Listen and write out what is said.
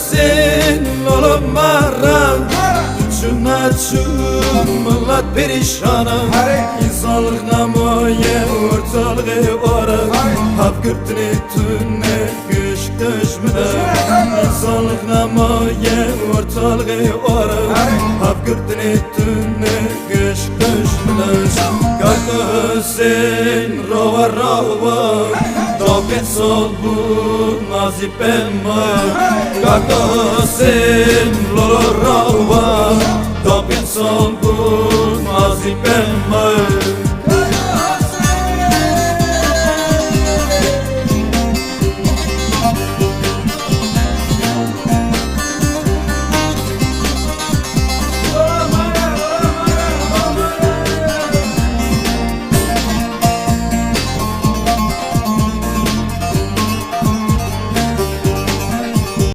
Sen oğlum maran Çuna millet perişana İnsanlık namoye ortalığı ora Hap gürtüne tünne güç düşmüne İnsanlık namoye ortalığı ora Hap gürtüne tünne güç düşmüne Kalkı sen rova rova Doket sol bu nazipemma Kalkı sen lolo rova Doket sol bu nazipemma